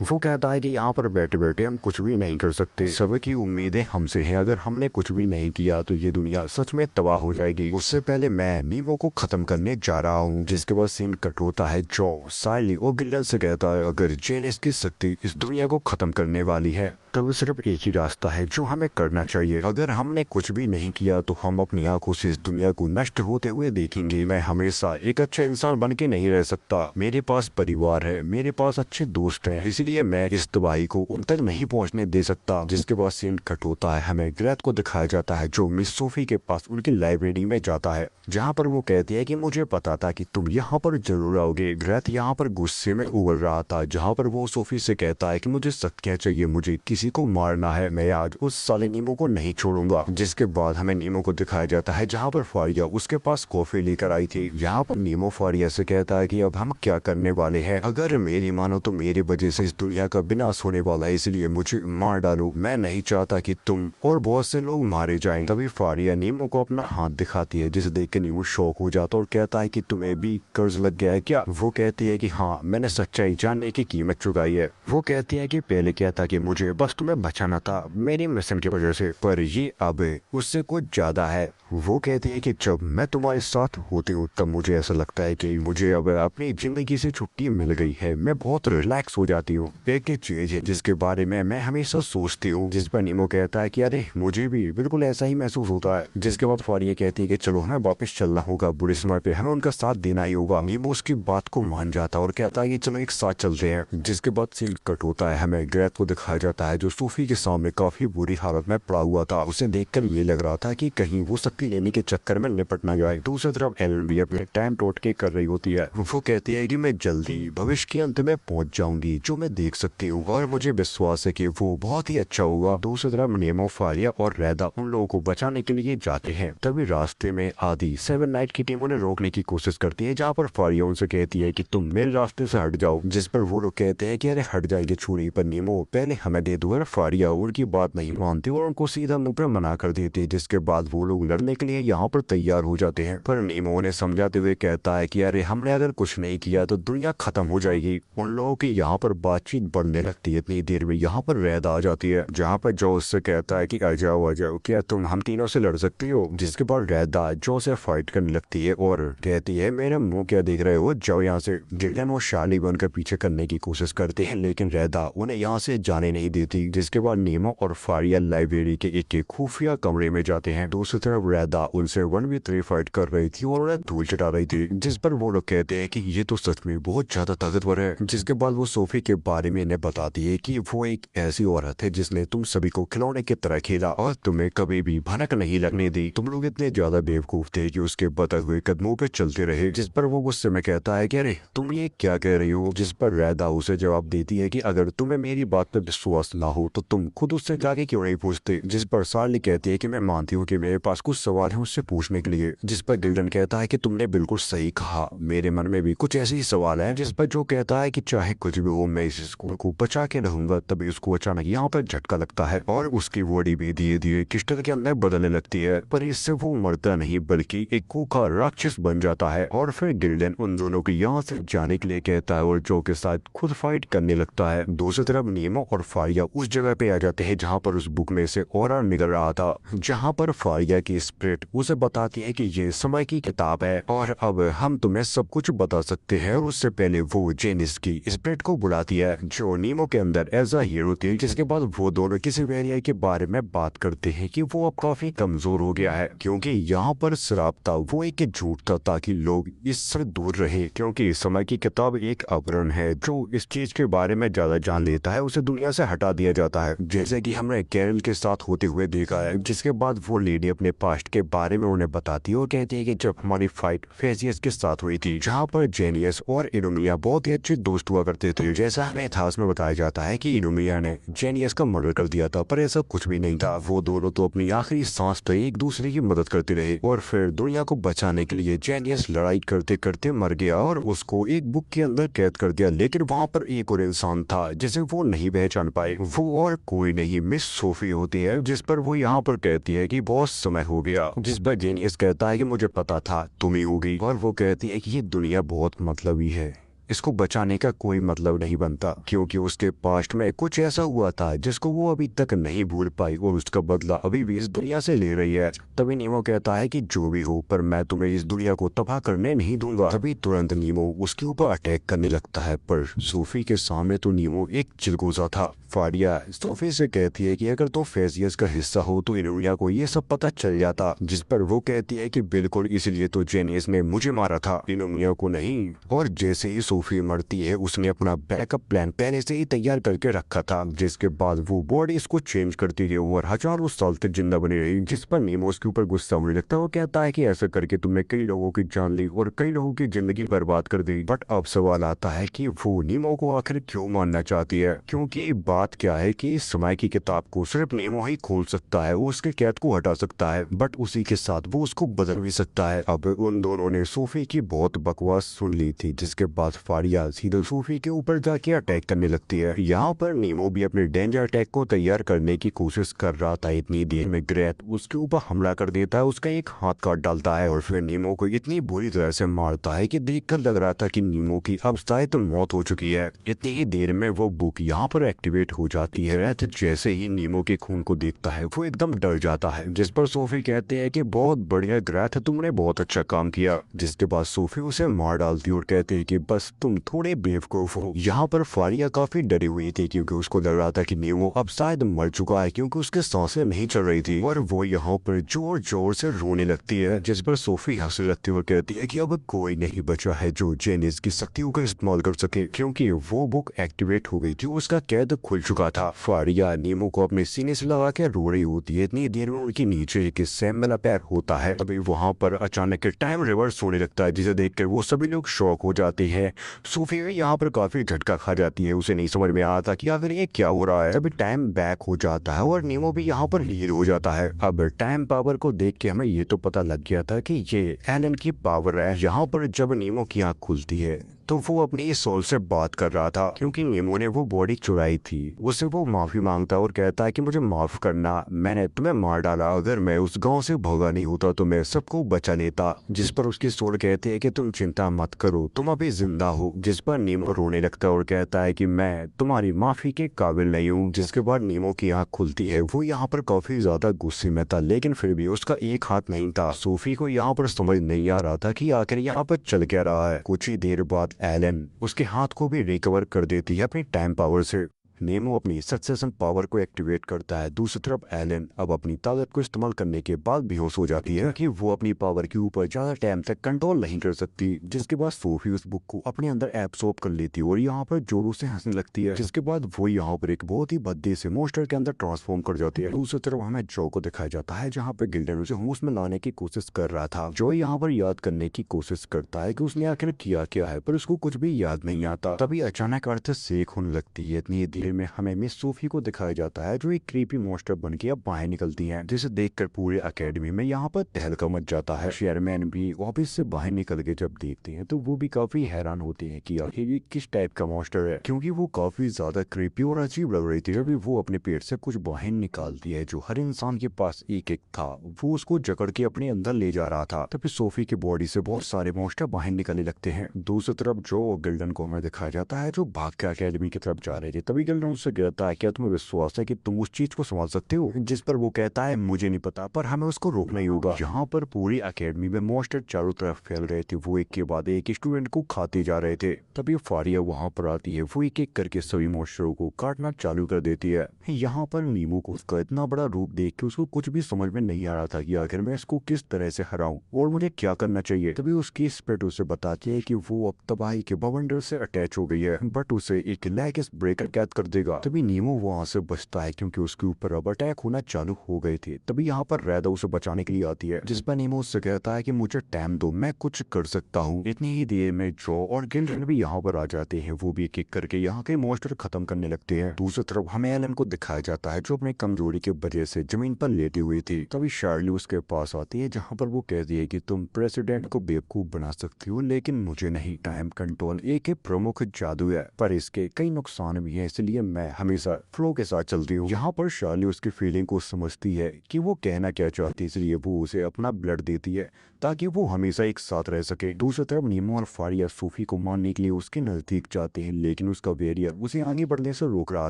वो कहता है कि यहाँ पर बैठे बैठे हम कुछ भी नहीं कर सकते, सबकी उम्मीदें हमसे हैं, अगर हमने कुछ भी नहीं किया तो ये दुनिया सच में तबाह हो जाएगी। उससे पहले मैं नीमो को खत्म करने जा रहा हूँ। जिसके बाद सीन कट होता है। जो साइली और गिल्डन से कहता है, अगर जेनिस की शक्ति इस दुनिया को खत्म करने वाली है तो सिर्फ एक ही रास्ता है जो हमें करना चाहिए। अगर हमने कुछ भी नहीं किया तो हम अपनी आंखों से इस दुनिया को नष्ट होते हुए देखेंगे। मैं हमेशा एक अच्छा इंसान बन के नहीं रह सकता, मेरे पास परिवार है, मेरे पास अच्छे दोस्त हैं, इसलिए मैं इस तबाही को उन तक नहीं पहुंचने दे सकता। जिसके बाद सीन कट होता है, हमें ग्रेथ को दिखाया जाता है जो मिस सोफी के पास उनकी लाइब्रेरी में जाता है, जहाँ पर वो कहती है कि मुझे पता था कि तुम यहाँ पर जरूर आओगे। ग्रेथ यहाँ पर गुस्से में उबल रहा था, जहाँ पर वो सोफी से कहता है कि मुझे सत्य चाहिए, मुझे किसी को मारना है, मैं आज उस साले नीमो को नहीं छोड़ूंगा। जिसके बाद हमें नीमो को दिखाया जाता है, जहाँ पर फारिया उसके पास कॉफी लेकर आई थी। यहाँ पर नीमो फारिया से कहता है कि अब हम क्या करने वाले हैं, अगर मेरी मानो तो मेरी वजह से इस दुनिया का विनाश होने वाला है, इसलिए मुझे मार डालो, मैं नहीं चाहता कि तुम और बहुत से लोग मारे जाएं। तभी फारिया नीमो को अपना हाथ दिखाती है, जिसे देख कर नीमो शौक हो जाता और कहता है कि तुम्हें भी कर्ज लग गया है क्या। वो कहती है कि हाँ, मैंने सच्चाई जानने की कीमत चुकाई है। वो कहती है कि पहले क्या था कि मुझे बस तुम्हें बचाना था मेरी मिशन की वजह से, पर ये अब उससे कुछ ज्यादा है। वो कहती है कि जब मैं तुम्हारे साथ होती हूँ तब मुझे ऐसा लगता है कि मुझे अब अपनी जिंदगी से छुट्टी मिल गई है, मैं बहुत रिलैक्स हो जाती हूँ। एक चीज है जिसके बारे में मैं हमेशा सोचती हूँ। जिस पर नीमो कहता है कि अरे मुझे भी बिल्कुल ऐसा ही महसूस होता है। जिसके बाद फारिया कहती है कि चलो हमें वापस चलना होगा, बुरे समय पे हमें उनका साथ देना ही होगा। नीमो उसकी बात को मान जाता है और कहता है कि चलो एक साथ चलते हैं। जिसके बाद सीन कट होता है, हमें ग्रेथ को दिखाया जाता है है जो सोफी के सामने काफी बुरी हालत में पड़ा हुआ था। उसे देखकर ये लग रहा था कि कहीं वो शक्ति लेने के चक्कर में निपट ना जाए। दूसरी तरफ एलन भी अपने टाइम टोटके कर रही होती है। वो कहती है कि मैं जल्दी भविष्य के अंत में पहुंच जाऊंगी जो मैं देख सकती हूँ और मुझे विश्वास है कि वो बहुत ही अच्छा होगा। दूसरी तरफ नेमो, फारिया और रैदा उन लोगों को बचाने के लिए जाते हैं। तभी रास्ते में आदि सेवन नाइट की टीम उन्हें रोकने की कोशिश करती है, जहाँ पर फारिया उनसे कहती है कि तुम मेरे रास्ते से हट जाओ, जिस पर वो लोग कहते हैं कि अरे हट जाएंगे छुरी, पर नेमो पहले हमें दे दो। फारिया उनकी बात नहीं मानती और उनको सीधा मुंह पर मना कर देती है, जिसके बाद वो लोग लड़ने के लिए यहाँ पर तैयार हो जाते हैं। पर नेमो उन्हें समझाते हुए कहता है कि अरे हमने अगर कुछ नहीं किया तो दुनिया खत्म हो जाएगी। उन लोगों की यहाँ पर बातचीत बढ़ने लगती है। इतनी देर में यहाँ पर रैद आ जाती है, जहाँ पर जो उससे कहता है कि आ जाओ, क्या तुम हम तीनों से लड़ सकती हो। जिसके बाद रैदा जो से फाइट करने लगती है और कहती है मेरा मुंह क्या देख रहे हो, जाओ यहाँ से। जिलन वो शाली बनकर पीछे करने की कोशिश करते हैं, लेकिन रैदा उन्हें यहाँ से जाने नहीं देती। जिसके बाद नेमो और फारिया लाइब्रेरी के एक खुफिया कमरे में जाते हैं। दूसरी तरफ रैदा उनसे 1v3 फाइट कर रही थी और उन्हें धूल चटा रही थी, जिस पर वो लोग कहते हैं कि ये तो सच में बहुत ज्यादा ताकतवर है। जिसके बाद वो सोफी के बारे में इन्हें बताती है कि वो एक ऐसी औरत है जिसने तुम सभी को खिलौने की तरह खेला और तुम्हें कभी भी भनक नहीं लगने दी। तुम लोग इतने ज्यादा बेवकूफ थे कि उसके बताए हुए कदमों पे चलते रहे। जिस पर वो गुस्से में कहता है कि अरे तुम ये क्या कह रही हो। जिस पर रैदा उसे जवाब देती है कि अगर तुम्हें मेरी बात पर विश्वास ना हो तो तुम खुद उससे जाके क्यों नहीं पूछते। जिस पर सार्ली कहती है कि मैं मानती हूँ कि मेरे पास कुछ सवाल है उससे पूछने के लिए। जिस पर गिल्डन कहता है कि तुमने बिल्कुल सही कहा, मेरे मन में भी कुछ ऐसे ही सवाल है। जिस पर जो कहता है कि चाहे कुछ भी हो मैं इस स्कूल को बचा के रहूंगा। तभी उसको अचानक यहाँ पर झटका लगता है और उसकी बॉडी भी धीरे धीरे क्रिस्टल के अंदर बदलने लगती है, पर इससे वो मरता नहीं बल्कि एक खूंखार राक्षस बन जाता है। और फिर गिल्डन उन दोनों को यहाँ से जाने के लिए कहता है और जो के साथ खुद फाइट करने लगता है। दूसरी तरफ नेमो और फारिया उस जगह पे आ जाते हैं जहाँ पर उस बुक में से ऑरा निकल रहा था, जहाँ पर फारिया की स्पिरिट उसे बताती है कि ये समय की किताब है और अब हम तुम्हें सब कुछ बता सकते हैं। और उससे पहले वो जेनिस की स्पिरिट को बुलाती है जो नीमो के अंदर एज अ हीरो थी। जिसके बाद वो दोनों किसी वेरिया के बारे में बात करते हैं कि वो अब काफी कमजोर हो गया है, क्योंकि यहाँ पर श्राप था, वो एक झूठ था ताकि लोग इससे दूर रहे। क्योंकि समय की किताब एक आवरण है, जो इस चीज के बारे में ज्यादा जान लेता है उसे दुनिया से हटा दिया जाता है, जैसे कि हमने कैरल के साथ होते हुए देखा है। जिसके बाद वो लेडी अपने पास्ट के बारे में उन्हें बताती है और कहती है कि जब हमारी फाइट फेजियस के साथ हुई थी, जहाँ पर जेनियस और इनुमिया बहुत ही अच्छे दोस्त हुआ करते थे। जैसा हमें इतिहास में बताया जाता है कि इनुमिया ने जेनियस का मर्डर कर दिया था, पर ऐसा कुछ भी नहीं था। वो दोनों तो अपनी आखिरी सांस तक एक दूसरे की मदद करते रहे और फिर दुनिया को बचाने के लिए जेनियस लड़ाई करते करते मर गया और उसको एक बुक के अंदर कैद कर दिया। लेकिन वहाँ पर एक और इंसान था जिसे वो नहीं पहचान पाए। वो और कोई नहीं मिस सोफी होती है। जिस पर वो यहाँ पर कहती है कि बहुत समय हो गया। जिस पर जेनियस कहता है कि मुझे पता था तुम ही होगी, और वो कहती है कि ये दुनिया बहुत मतलबी है, इसको बचाने का कोई मतलब नहीं बनता, क्योंकि उसके पास्ट में कुछ ऐसा हुआ था जिसको वो अभी तक नहीं भूल पाई और उसका बदला अभी भी इस दुनिया से ले रही है। तभी नीमो कहता है कि जो भी हो, पर मैं तुम्हें इस दुनिया को तबाह करने नहीं दूंगा। तभी तुरंत नीमो उसके ऊपर अटैक करने लगता है, पर सोफी के सामने तो नीमो एक चिलगोजा था। फारिया सोफी से कहती है कि अगर तो फेजियस का हिस्सा हो तो इनुमिया को ये सब पता चल जाता। जिस पर वो कहती है कि बिल्कुल, इसलिए तो जेनियस ने मुझे मारा था, इनुमिया को नहीं। और जैसे ही सोफी मरती है उसने अपना बैकअप प्लान पहले से ही तैयार करके रखा था, जिसके बाद वो बॉडी इसको चेंज करती है और हजारों साल तक जिंदा बनी रही। जिस पर नीमो उसके ऊपर गुस्सा होने लगता है। वो कहता है कि ऐसा करके तुमने कई लोगों की जान ली और कई लोगों की जिंदगी बर्बाद कर दी। बट अब सवाल आता है कि वो नीमो को आखिर क्यों मानना चाहती है, क्योंकि बात क्या है कि इस समय की किताब को सिर्फ नीमो ही खोल सकता है। वो उसके कैद को हटा सकता है, बट उसी के साथ वो उसको बदल भी सकता है। अब उन दोनों ने सोफी की बहुत बकवास सुन ली थी, जिसके बाद फारिया सीधे सोफी के ऊपर जाके अटैक करने लगती है। यहाँ पर नीमो भी अपने डेंजर अटैक को तैयार करने की कोशिश कर रहा था। इतनी देर में ग्रेथ उसके ऊपर हमला कर देता है, उसका एक हाथ काट डालता है और फिर नीमो को इतनी बुरी तरह से मारता है कि देखकर लग रहा था कि नीमो की अब शायद मौत हो चुकी है। इतनी ही देर में वो बुक यहाँ पर एक्टिवेट हो जाती है। जैसे ही नीमो के खून को देखता है वो एकदम डर जाता है, जिस पर सोफी कहते हैं कि बहुत बढ़िया ग्रेथ, तुमने बहुत अच्छा काम किया। जिसके बाद सोफी उसे मार डालती और कहते हैं कि बस तुम थोड़े बेवकूफ हो। यहाँ पर फारिया काफी डरी हुई थी, क्योंकि उसको लग रहा था कि नीमो अब शायद मर चुका है, क्योंकि उसके सांसें नहीं चल रही थी और वो यहाँ पर जोर जोर से रोने लगती है। जिस पर सोफी हंसने लगती है और कहती है कि अब कोई नहीं बचा है जो जेनिस की शक्तियों का इस्तेमाल कर सके, क्योंकि वो बुक एक्टिवेट हो गई थी, उसका कैद खुल खुल चुका था। फारिया नीमो को अपने सीने से लगा के रो रही होती है। इतनी देर में उनके नीचे एक सैम वाला पैर होता है। तभी वहां पर अचानक टाइम रिवर्स होने लगता है, जिसे देखकर वो सभी लोग शॉक हो जाते हैं। सोफी यहाँ पर काफी झटका खा जाती है। उसे नहीं समझ में आता कि आखिर ये क्या हो रहा है। अभी टाइम बैक हो जाता है और नीमो भी यहाँ पर हील हो जाता है। अब टाइम पावर को देख के हमें ये तो पता लग गया था कि ये एलन की पावर है। यहाँ पर जब नीमो की आंख खुलती है तो वो अपनी सोल से बात कर रहा था, क्योंकि नीमो ने वो बॉडी चुराई थी। उससे वो माफी मांगता और कहता है कि मुझे माफ करना, मैंने तुम्हें मार डाला। अगर मैं उस गांव से भागा नहीं होता तो मैं सबको बचा लेता। जिस पर उसकी सोल कहते हैं कि तुम चिंता मत करो, तुम अभी जिंदा हो। जिस पर नीमो रोने लगता है और कहता है कि मैं तुम्हारी माफी के काबिल नहीं हूँ। जिसके बाद नीमो की आंख खुलती है। वो यहाँ पर काफी ज्यादा गुस्से में था, लेकिन फिर भी उसका एक हाथ नहीं था। सोफी को यहाँ पर समझ नहीं आ रहा था कि आखिर यहाँ पर चल क्या रहा है। कुछ ही देर बाद एलन उसके हाथ को भी रिकवर कर देती है अपनी टाइम पावर से। नेमो अपनी सक्सेशन पावर को एक्टिवेट करता है। दूसरी तरफ एलन अब अपनी ताकत को इस्तेमाल करने के बाद बेहोश हो जाती है कि वो अपनी पावर के ऊपर ज्यादा टाइम तक कंट्रोल नहीं कर सकती। जिसके बाद सोफी उस बुक को अपने अंदर एब्सॉर्ब कर लेती है और यहाँ पर जोरों से हंसने लगती है। जिसके बाद वो यहाँ पर एक बहुत ही भद्दे से मोस्टर के अंदर ट्रांसफॉर्म कर जाती है। दूसरी तरफ हमें जो को दिखाया जाता है जहाँ पे गिल्डन उसे होश में लाने की कोशिश कर रहा था। जो यहाँ पर याद करने की कोशिश करता है कि उसने आखिर किया क्या है, पर उसको कुछ भी याद नहीं आता। तभी अचानक अर्थ सेक होने लगती है। इतनी देर में हमें मिस सोफी को दिखाया जाता है जो एक क्रीपी मॉन्स्टर बन के अब बाहर निकलती है, जिसे देखकर पूरे एकेडमी में यहाँ पर तहलका मच जाता है। चेयरमैन भी ऑफिस से बाहर निकल के जब देखते हैं तो वो भी काफी हैरान होते हैं कि आखिर ये किस टाइप का मॉन्स्टर है, क्योंकि वो काफी ज्यादा क्रीपी और अजीब लग रही थी। जब वो अपने पेट से कुछ बाहर निकालती है जो हर इंसान के पास एक एक था, वो उसको जकड़ के अपने अंदर ले जा रहा था। तभी सोफी की बॉडी से बहुत सारे मॉन्स्टर बाहर निकलने लगते हैं। दूसरी तरफ जो गिल्डन को हमें दिखाया जाता है जो भाग के एकेडमी की तरफ जा रहे थे। तभी गिल्डन उससे कहता है क्या तुम्हें विश्वास है कि तुम उस चीज को संभाल सकते हो? जिस पर वो कहता है मुझे नहीं पता, पर हमें उसको रोकना ही होगा। यहाँ पर पूरी एकेडमी में मॉन्स्टर चारों तरफ फैल रहे थे। वो एक के बाद एक स्टूडेंट को खाते जा रहे थे। तभी फारिया वहां पर आती है। वो एक एक करके सभी मॉन्स्टरों को काटना चालू कर देती है। यहाँ पर नीमो को उसका इतना बड़ा रूप देख के उसको कुछ भी समझ में नहीं आ रहा था कि आखिर मैं इसको किस तरह से हराऊं और मुझे क्या करना चाहिए। तभी उसकी स्पिरिट उसे बताती है कि वो अब तबाही के बवंडर से अटैच हो गई है, बट उसे एक लैगिस ब्रेकर कैद कर देगा। तभी नीमो वहां से बचता है क्योंकि उसके ऊपर अब अटैक होना चालू हो गए थे। तभी यहाँ पर रैदा उसे बचाने के लिए आती है, जिस पर नीमो उससे कहता है कि मुझे टाइम दो, मैं कुछ कर सकता हूँ। इतनी ही देर में जो और गिल्डन भी यहाँ पर आ जाते हैं। वो भी एक एक करके यहाँ के मॉन्स्टर खत्म करने लगते हैं। दूसरी तरफ हमें एलन को दिखाया जाता है जो अपनी कमजोरी की वजह से जमीन पर लेटी हुई थी। तभी शार्ली उसके पास आती है जहाँ पर वो कहती है कि तुम प्रेसिडेंट को बेवकूफ बना सकती हो, लेकिन मुझे नहीं। टाइम कंट्रोल एक प्रमुख जादू है, पर इसके कई नुकसान भी हैं, इसलिए मैं हमेशा फ्लो के साथ चलती हूँ। यहाँ पर शार्ली उसकी फीलिंग को समझती है कि वो कहना क्या चाहती है, इसलिए वो उसे अपना ब्लड देती है ताकि वो हमेशा एक साथ रह सके। दूसरी तरफ नीमो और फारिया सोफी को मारने के लिए उसके नजदीक जाते हैं, लेकिन उसका वेरियर उसे आगे बढ़ने से रोक रहा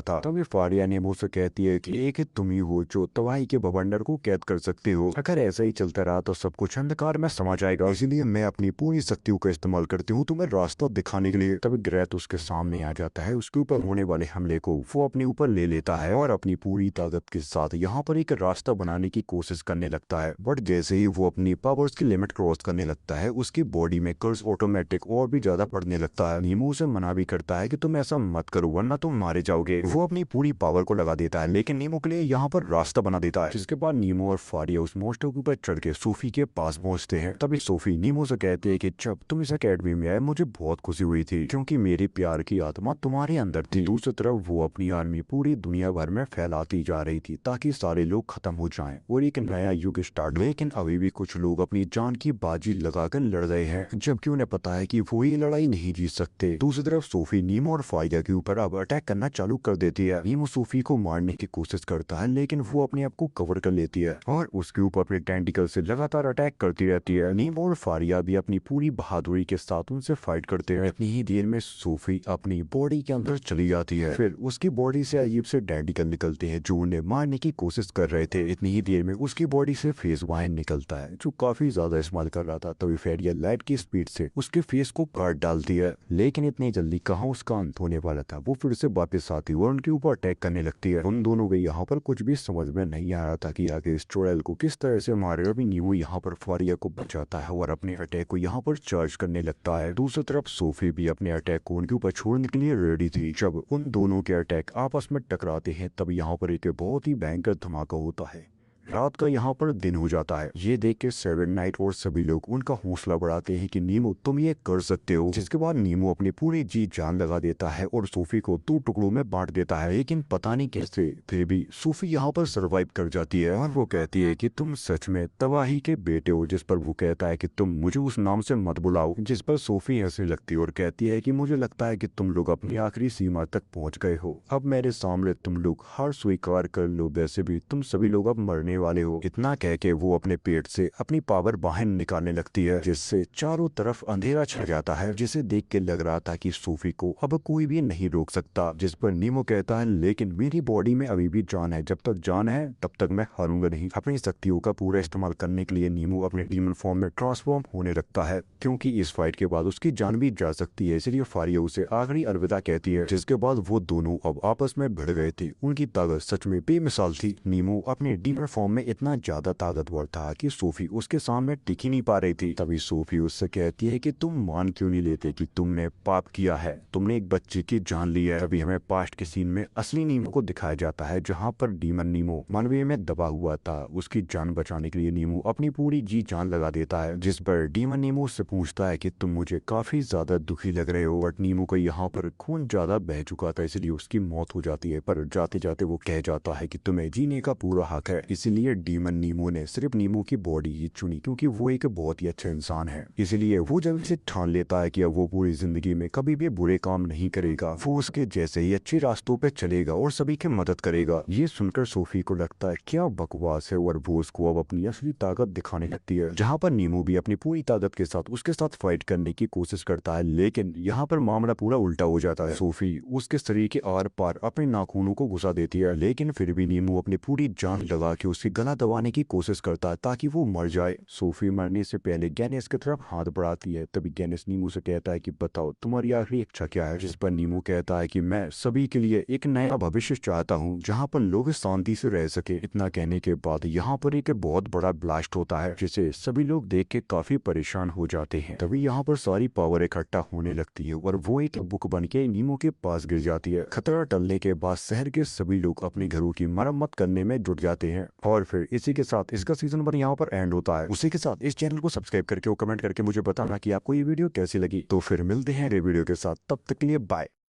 था। तभी फारिया नीमो से कहती है कि एक तुम ही हो जो तबाही के बवंडर को कैद कर सकते हो। अगर ऐसा ही चलता रहा तो सब कुछ अंधकार में समा जाएगा, इसीलिए मैं अपनी पूरी शक्तियों का इस्तेमाल करती हूँ तुम्हें रास्ता दिखाने के लिए। तभी ग्रेथ उसके सामने आ जाता है। उसके ऊपर होने वाले हमले को वो अपने ऊपर ले लेता है और अपनी पूरी ताकत के साथ यहाँ पर एक रास्ता बनाने की कोशिश करने लगता है। बट जैसे ही वो अपनी पावर्स की लिमिट क्रॉस करने लगता है, उसकी बॉडी में कर्स ऑटोमेटिक और भी ज्यादा बढ़ने लगता है। नीमो उसे मना भी करता है कि तुम ऐसा मत करो वरना तुम मारे जाओगे। वो अपनी पूरी पावर को लगा देता है, लेकिन नीमो के लिए यहाँ पर रास्ता बना देता है। जिसके बाद नीमो और फारिया उस मॉन्स्टर के ऊपर चढ़ के सोफी के पास पहुंचते हैं। तभी सोफी नीमो से कहती है कि जब तुम इस अकेडमी में आए मुझे बहुत खुशी हुई थी, क्योंकि मेरी प्यार की आत्मा तुम्हारे अंदर थी। दूसरी तरफ वो अपनी आर्मी पूरी दुनिया भर में फैलाती जा रही थी ताकि सारे लोग खत्म हो जाएं और एक नया युग स्टार्ट। लेकिन अभी भी कुछ लोग अपनी जान की बाजी लगाकर लड़ रहे हैं, जबकि उन्हें पता है कि वो ये लड़ाई नहीं जीत सकते। दूसरी तरफ सोफी नीमो और फारिया के ऊपर अब अटैक करना चालू कर देती है। नीमो सोफी को मारने की कोशिश करता है, लेकिन वो अपने आप को कवर कर लेती है और उसके ऊपर अपने टेंटिकल से लगातार अटैक करती रहती है। नीमो और फारिया भी अपनी पूरी बहादुरी के साथ उनसे फाइट करते हैं। इतनी ही देर में सोफी अपनी बॉडी के अंदर चली जाती है। फिर उसकी बॉडी से अजीब से टेंटिकल निकलते हैं जो उन्हें मारने की कोशिश कर रहे थे। इतनी ही देर में उसकी बॉडी से फेस वाइन निकलता है जो काफी ज्यादा इस्तेमाल कर रहा था। तभी फेरिया लाइट की स्पीड से उसके फेस को काट डालती है, लेकिन इतनी जल्दी कहाँ उसका अंत होने वाला था। वो फिर से वापस आती है और उनके ऊपर अटैक करने लगती है। उन दोनों को यहाँ पर कुछ भी समझ में नहीं आ रहा था कि आगे इस चुड़ैल को किस तरह से मारे। अभी नीमो यहाँ पर फारिया को बचाता है और अपने अटैक को यहाँ पर चार्ज करने लगता है। दूसरी तरफ सोफी भी अपने अटैक को उनके ऊपर छोड़ने के लिए रेडी थी। जब उन दोनों दोनों के अटैक आपस में टकराते हैं तब यहाँ पर एक बहुत ही भयंकर धमाका होता है। रात का यहाँ पर दिन हो जाता है। ये देख के सेवन नाइट और सभी लोग उनका हौसला बढ़ाते हैं कि नीमो तुम ये कर सकते हो। जिसके बाद नीमो अपनी पूरी जी जान लगा देता है और सोफी को 2 टुकड़ों में बांट देता है, लेकिन पता नहीं कैसे फिर भी सोफी यहाँ पर सरवाइव कर जाती है और वो कहती है कि तुम सच में तबाही के बेटे हो। जिस पर वो कहता है कि तुम मुझे उस नाम से मत बुलाओ। जिस पर सोफी हंसने लगती है और कहती है कि मुझे लगता है कि तुम लोग अपनी आखिरी सीमा तक पहुंच गए हो। अब मेरे सामने तुम लोग हार स्वीकार कर लो, वैसे भी तुम सभी लोग अब मरने वाले हो। इतना कह के वो अपने पेट से अपनी पावर बाहर निकालने लगती है, जिससे चारों तरफ अंधेरा छा जाता है, जिसे देख के लग रहा था कि सोफी को अब कोई भी नहीं रोक सकता। जिस पर नीमो कहता है लेकिन मेरी बॉडी में अभी भी जान है, जब तक जान है तब तक मैं हारूंगा नहीं। अपनी शक्तियों का पूरा इस्तेमाल करने के लिए नीमो अपने डीमन फॉर्म में ट्रांसफॉर्म होने लगता है, क्योंकि इस फाइट के बाद उसकी जान भी जा सकती है। इसलिए फारिया उसे आखिरी अलविदा कहती है, जिसके बाद वो दोनों अब आपस में भिड़ गए थे। उनकी ताकत सच में बेमिसाल थी। नीमो अपने डीमन फॉर्म में इतना ज्यादा ताकतवर था कि सोफी उसके सामने टिक ही नहीं पा रही थी। तभी सोफी उससे कहती है कि तुम मान क्यों नहीं लेते कि तुमने पाप किया है, तुमने एक बच्चे की जान ली है। अभी हमें पास्ट के सीन में असली नीमो को दिखाया जाता है, जहाँ पर डीमन नीमो मानवीय में दबा हुआ था। उसकी जान बचाने के लिए नीमो अपनी पूरी जी जान लगा देता है, जिस पर डीमन नीमो उससे पूछता है कि तुम मुझे काफी ज्यादा दुखी लग रहे हो। बट नीमो को यहाँ पर खून ज्यादा बह चुका था, इसलिए उसकी मौत हो जाती है। पर जाते जाते वो कह जाता है कि तुम्हें जीने का पूरा हक है। इसीलिए डीमन नीमो ने सिर्फ नीमो की बॉडी ही चुनी, क्योंकि वो एक बहुत ही अच्छा इंसान है। इसलिए वो जब से ठान लेता है कि अब वो पूरी जिंदगी में कभी भी बुरे काम नहीं करेगा, वो उसके जैसे ही अच्छे रास्तों पे चलेगा और सभी की मदद करेगा। ये सुनकर सोफी को लगता है क्या बकवास है और वो उसको अब अपनी असली ताकत दिखाने लगती है, जहाँ पर नीमो भी अपनी पूरी ताकत के साथ उसके साथ फाइट करने की कोशिश करता है। लेकिन यहाँ पर मामला पूरा उल्टा हो जाता है। सोफी उसके शरीर के आर पार अपने नाखूनों को घुसा देती है, लेकिन फिर भी नीमो अपनी पूरी जान लगा के उसकी गला दबाने की कोशिश करता है ताकि वो मर जाए। सोफी मरने से पहले गैनेस की तरफ हाथ बढ़ाती है। तभी गैनेस नीमो से कहता है कि बताओ तुम्हारी आखिरी इच्छा क्या है। जिस पर नीमो कहता है कि मैं सभी के लिए एक नया भविष्य चाहता हूँ, जहाँ पर लोग शांति से रह सके। इतना कहने के बाद यहाँ पर एक बहुत बड़ा ब्लास्ट होता है, जिसे सभी लोग देख के काफी परेशान हो जाते हैं। तभी यहाँ पर सारी पावर इकट्ठा होने लगती है और वो एक बुक बन के नीमो के पास गिर जाती है। खतरा टलने के बाद शहर के सभी लोग अपने घरों की मरम्मत करने में जुट जाते हैं। और फिर इसी के साथ इसका सीजन 1 यहाँ पर एंड होता है। उसी के साथ इस चैनल को सब्सक्राइब करके और कमेंट करके मुझे बताना कि आपको ये वीडियो कैसी लगी। तो फिर मिलते हैं अगले वीडियो के साथ, तब तक के लिए बाय।